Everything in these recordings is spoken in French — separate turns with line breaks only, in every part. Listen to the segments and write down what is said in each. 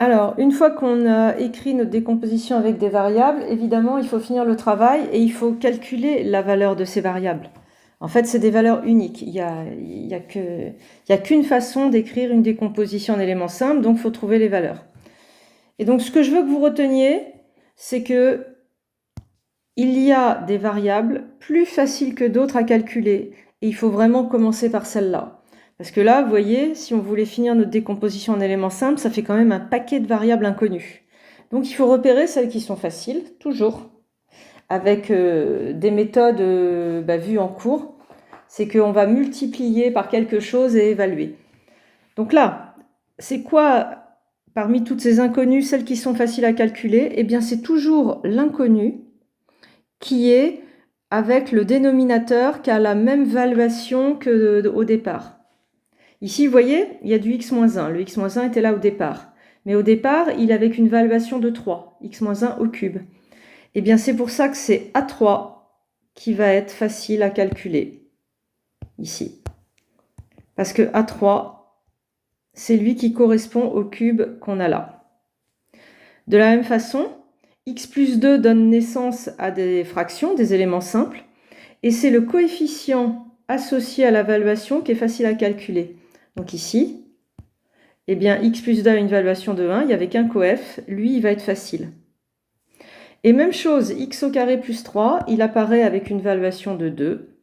Alors, une fois qu'on a écrit notre décomposition avec des variables, évidemment, il faut finir le travail et il faut calculer la valeur de ces variables. En fait, c'est des valeurs uniques. Il y a qu'une façon d'écrire une décomposition en éléments simples, donc il faut trouver les valeurs. Et donc, ce que je veux que vous reteniez, c'est que il y a des variables plus faciles que d'autres à calculer. Et il faut vraiment commencer par celle-là. Parce que là, vous voyez, si on voulait finir notre décomposition en éléments simples, ça fait quand même un paquet de variables inconnues. Donc il faut repérer celles qui sont faciles, toujours, avec des méthodes vues en cours. C'est qu'on va multiplier par quelque chose et évaluer. Donc là, c'est quoi, parmi toutes ces inconnues, celles qui sont faciles à calculer? Eh bien, c'est toujours l'inconnu qui est avec le dénominateur qui a la même valuation qu'au départ. Ici, vous voyez, il y a du x-1. Le x-1 était là au départ. Mais au départ, il est avec une valuation de 3, x-1 au cube. Eh bien, c'est pour ça que c'est A3 qui va être facile à calculer, ici. Parce que A3, c'est lui qui correspond au cube qu'on a là. De la même façon, x plus 2 donne naissance à des fractions, des éléments simples, et c'est le coefficient associé à la valuation qui est facile à calculer. Donc ici, eh bien, x plus 2 a une valuation de 1, il n'y avait qu'un coef, lui, il va être facile. Et même chose, x au carré plus 3, il apparaît avec une valuation de 2.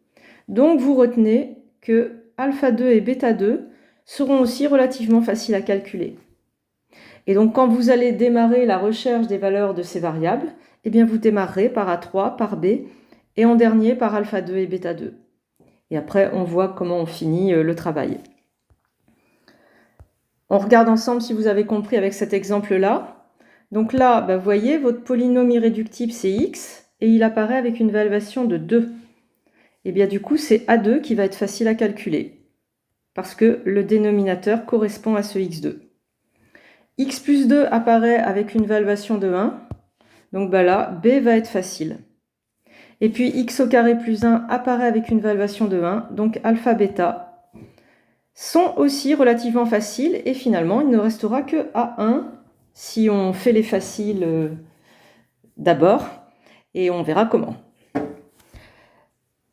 Donc, vous retenez que alpha 2 et bêta 2 seront aussi relativement faciles à calculer. Et donc, quand vous allez démarrer la recherche des valeurs de ces variables, eh bien, vous démarrerez par A3, par B, et en dernier par alpha 2 et bêta 2. Et après, on voit comment on finit le travail. On regarde ensemble si vous avez compris avec cet exemple-là. Donc là, vous voyez, votre polynôme irréductible, c'est x, et il apparaît avec une valuation de 2. Et bien du coup, c'est A2 qui va être facile à calculer, parce que le dénominateur correspond à ce x2. X plus 2 apparaît avec une valuation de 1, donc là, B va être facile. Et puis x au carré plus 1 apparaît avec une valuation de 1, donc alpha, bêta sont aussi relativement faciles, et finalement, il ne restera que A1 si on fait les faciles d'abord, et on verra comment.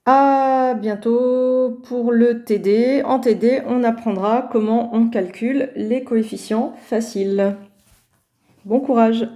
À bientôt pour le TD. En TD, on apprendra comment on calcule les coefficients faciles. Bon courage!